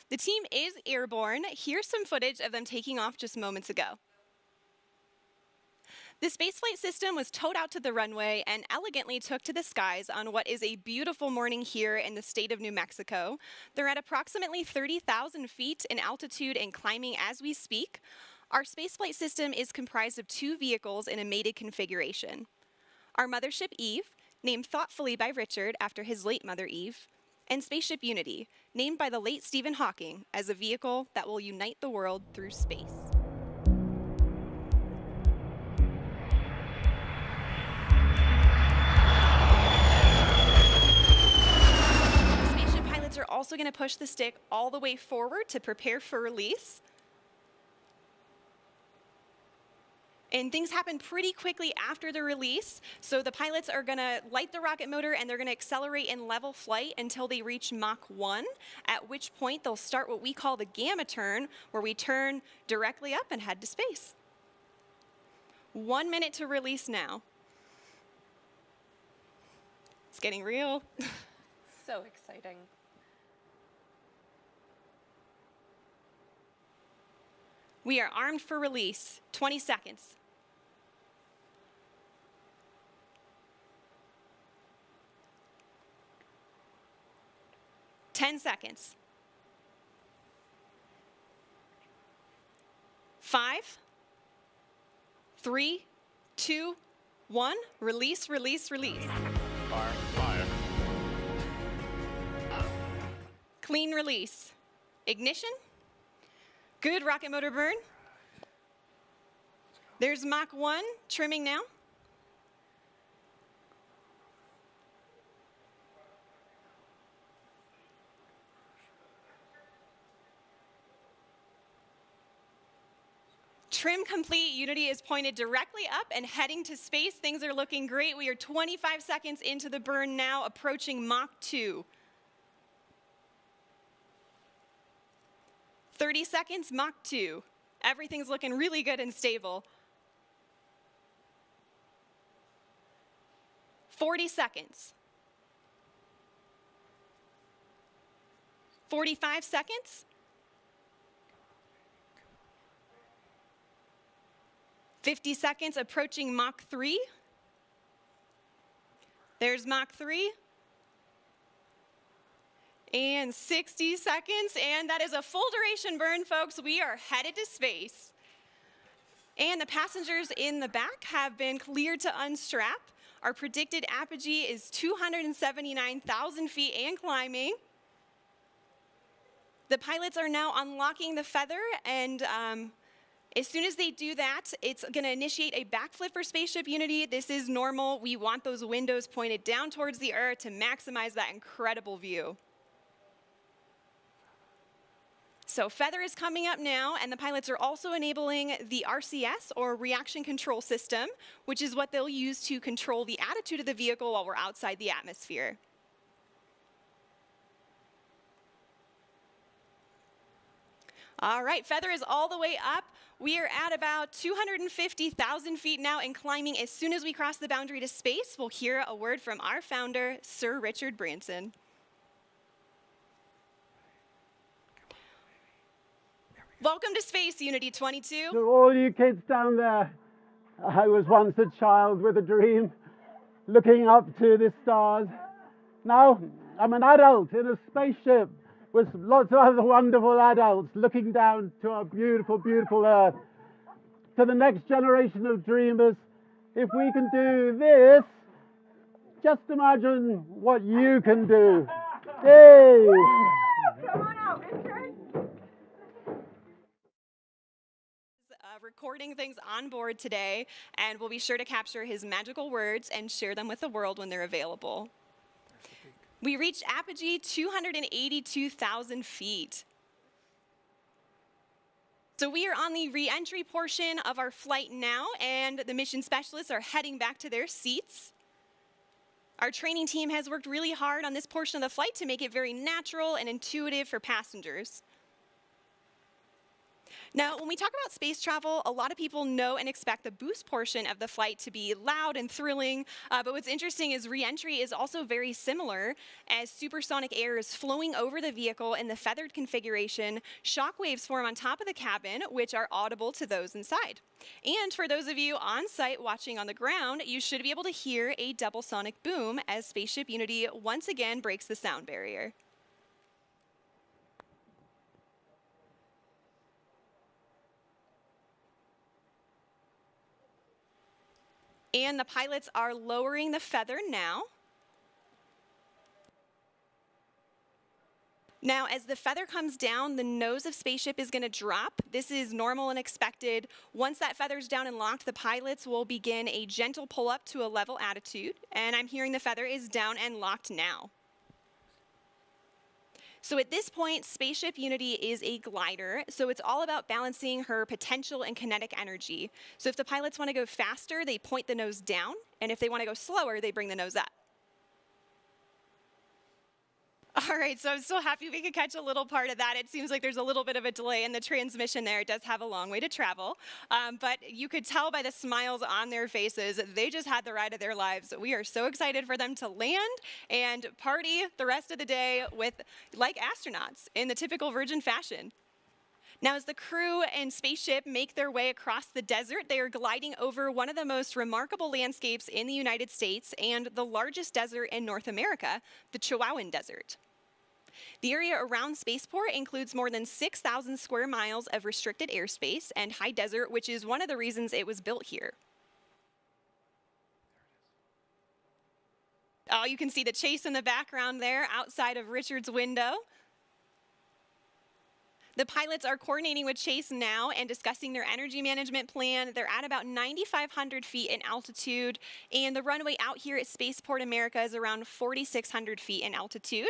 The team is airborne. Here's some footage of them taking off just moments ago. The spaceflight system was towed out to the runway and elegantly took to the skies on what is a beautiful morning here in the state of New Mexico. They're at approximately 30,000 feet in altitude and climbing as we speak. Our spaceflight system is comprised of 2 vehicles in a mated configuration. Our mothership Eve, named thoughtfully by Richard after his late mother Eve, and Spaceship Unity, named by the late Stephen Hawking as a vehicle that will unite the world through space. Are also going to push the stick all the way forward to prepare for release. And things happen pretty quickly after the release. So the pilots are going to light the rocket motor and they're going to accelerate in level flight until they reach Mach 1, at which point they'll start what we call the gamma turn, where we turn directly up and head to space. 1 minute to release now. It's getting real. So exciting. We are armed for release. 20 seconds. Ten seconds. 5, 3, 2, 1. Release, release, release. Fire, fire. Clean release. Ignition. Good rocket motor burn. There's Mach 1 trimming now. Trim complete. Unity is pointed directly up and heading to space. Things are looking great. We are 25 seconds into the burn now, approaching Mach 2. 30 seconds, Mach 2. Everything's looking really good and stable. 40 seconds. 45 seconds. 50 seconds, approaching Mach 3. There's Mach 3. And 60 seconds, and that is a full duration burn, folks. We are headed to space. And the passengers in the back have been cleared to unstrap. Our predicted apogee is 279,000 feet and climbing. The pilots are now unlocking the feather, and as soon as they do that, it's going to initiate a backflip for Spaceship Unity. This is normal. We want those windows pointed down towards the Earth to maximize that incredible view. So feather is coming up now, and the pilots are also enabling the RCS, or reaction control system, which is what they'll use to control the attitude of the vehicle while we're outside the atmosphere. All right, feather is all the way up. We are at about 250,000 feet now and climbing. As soon as we cross the boundary to space, we'll hear a word from our founder, Sir Richard Branson. Welcome to Space, Unity 22. To all you kids down there, I was once a child with a dream, looking up to the stars. Now I'm an adult in a spaceship with lots of other wonderful adults looking down to our beautiful, beautiful Earth. To the next generation of dreamers, if we can do this, just imagine what you can do. Yay! Come on out, Richard. Recording things on board today, and we'll be sure to capture his magical words and share them with the world when they're available. We reached apogee 282,000 feet. So we are on the re-entry portion of our flight now, and the mission specialists are heading back to their seats. Our training team has worked really hard on this portion of the flight to make it very natural and intuitive for passengers. Now, when we talk about space travel, a lot of people know and expect the boost portion of the flight to be loud and thrilling. But what's interesting is re-entry is also very similar, as supersonic air is flowing over the vehicle in the feathered configuration. Shock waves form on top of the cabin, which are audible to those inside. And for those of you on site watching on the ground, you should be able to hear a double sonic boom as Spaceship Unity once again breaks the sound barrier. And the pilots are lowering the feather now. Now, as the feather comes down, the nose of Spaceship is going to drop. This is normal and expected. Once that feather's down and locked, the pilots will begin a gentle pull up to a level attitude. And I'm hearing the feather is down and locked now. So at this point, Spaceship Unity is a glider, so it's all about balancing her potential and kinetic energy. So if the pilots want to go faster, they point the nose down, and if they want to go slower, they bring the nose up. All right, so I'm still happy we could catch a little part of that. It seems like there's a little bit of a delay in the transmission there. It does have a long way to travel, but you could tell by the smiles on their faces, they just had the ride of their lives. We are so excited for them to land and party the rest of the day with, like astronauts, in the typical Virgin fashion. Now, as the crew and Spaceship make their way across the desert, they are gliding over one of the most remarkable landscapes in the United States and the largest desert in North America, the Chihuahuan Desert. The area around Spaceport includes more than 6,000 square miles of restricted airspace and high desert, which is one of the reasons it was built here. Oh, you can see the chase in the background there outside of Richard's window. The pilots are coordinating with Chase now and discussing their energy management plan. They're at about 9,500 feet in altitude, and the runway out here at Spaceport America is around 4,600 feet in altitude.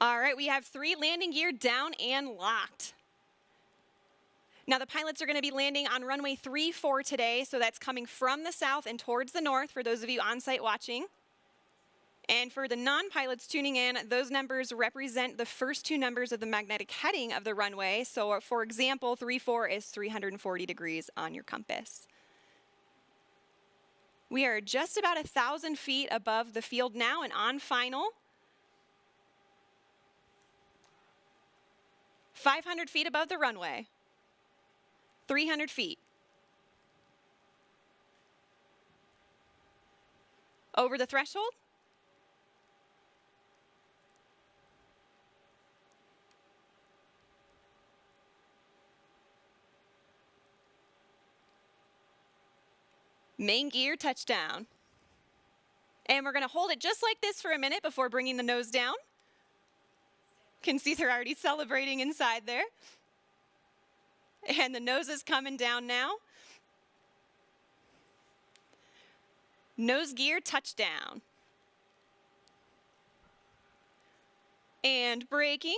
All right, we have 3 landing gear down and locked. Now the pilots are going to be landing on runway 34 today, so that's coming from the south and towards the north for those of you on site watching. And for the non-pilots tuning in, those numbers represent the first 2 numbers of the magnetic heading of the runway. So for example, 34 is 340 degrees on your compass. We are just about 1,000 feet above the field now and on final. 500 feet above the runway. 300 feet. Over the threshold. Main gear touchdown. And we're going to hold it just like this for a minute before bringing the nose down. Can see they're already celebrating inside there. And the nose is coming down now. Nose gear touchdown. And braking.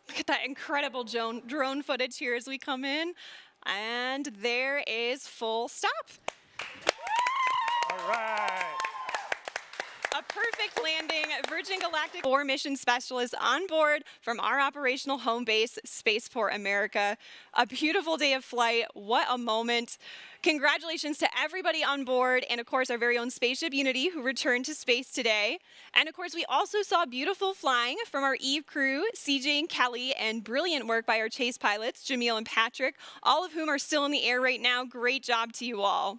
Look at that incredible drone footage here as we come in. And there is full stop. All right. A perfect landing. Virgin Galactic 4 mission specialists on board from our operational home base, Spaceport America. A beautiful day of flight. What a moment. Congratulations to everybody on board, and of course our very own Spaceship Unity, who returned to space today. And of course we also saw beautiful flying from our Eve crew, CJ and Kelly, and brilliant work by our chase pilots, Jamil and Patrick, all of whom are still in the air right now. Great job to you all.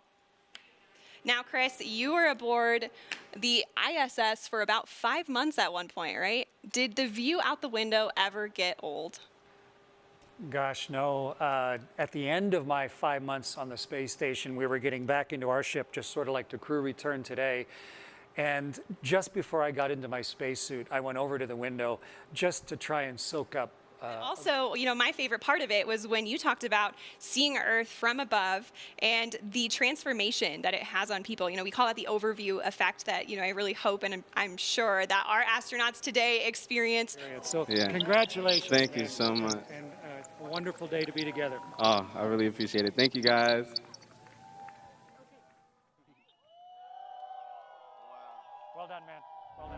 Now, Chris, you were aboard the ISS for about 5 months at one point, right? Did the view out the window ever get old? Gosh, no. At the end of my 5 months on the space station, we were getting back into our ship, just sort of like the crew returned today. And just before I got into my spacesuit, I went over to the window just to try and soak up. Also, you know, my favorite part of it was when you talked about seeing Earth from above and the transformation that it has on people. You know, we call it the overview effect that, you know, I really hope and I'm sure that our astronauts today experience. So Yeah. congratulations. Thank you man. so much. And a wonderful day to be together. Oh, I really appreciate it. Thank you, guys. Well done, man. Well done.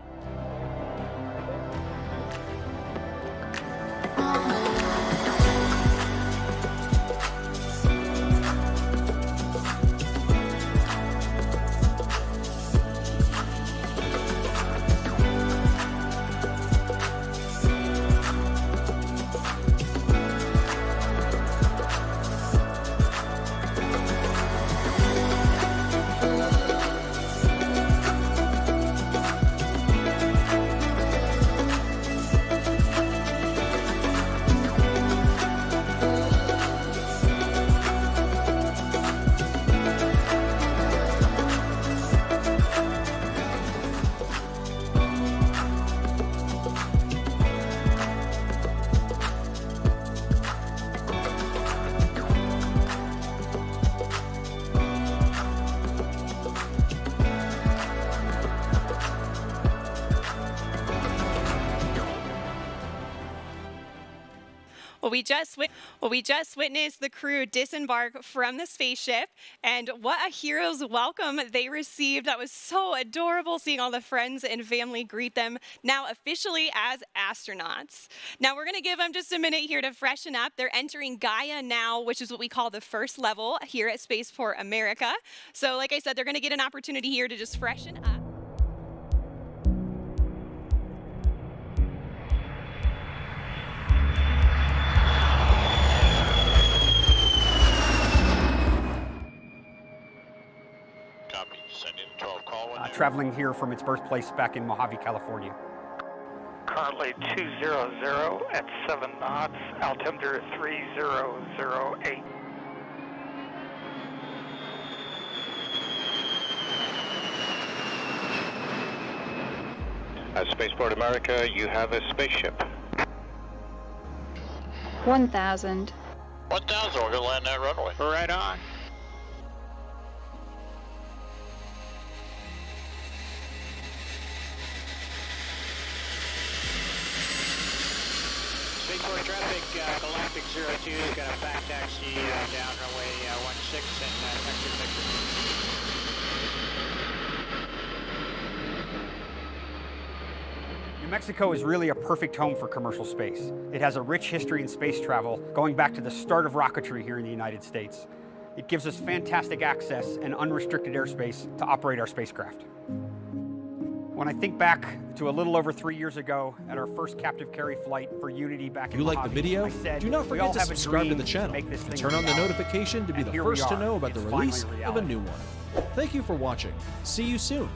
Well, we just witnessed the crew disembark from the spaceship, and what a hero's welcome they received. That was so adorable, seeing all the friends and family greet them now officially as astronauts. Now we're going to give them just a minute here to freshen up. They're entering Gaia now, which is what we call the first level here at Spaceport America. So like I said, they're going to get an opportunity here to just freshen up. Traveling here from its birthplace back in Mojave, California. Currently 200 at 7 knots, altimeter 3008. At Spaceport America, you have a spaceship. 1,000. 1,000, we're gonna land that runway. Right on. Spaceport traffic, Galactic 02's got a back taxi down runway 16 and exit vector. New Mexico is really a perfect home for commercial space. It has a rich history in space travel, going back to the start of rocketry here in the United States. It gives us fantastic access and unrestricted airspace to operate our spacecraft. When I think back to a little over 3 years ago at our first captive carry flight for Unity back in If you like Mojave, the video, I said, do not we all forget to have a subscribe to dream the channel make this and thing turn on the reality. notification to be And the here we first to are. know about the It's finally release of a reality. new one. Thank you for watching. See you soon.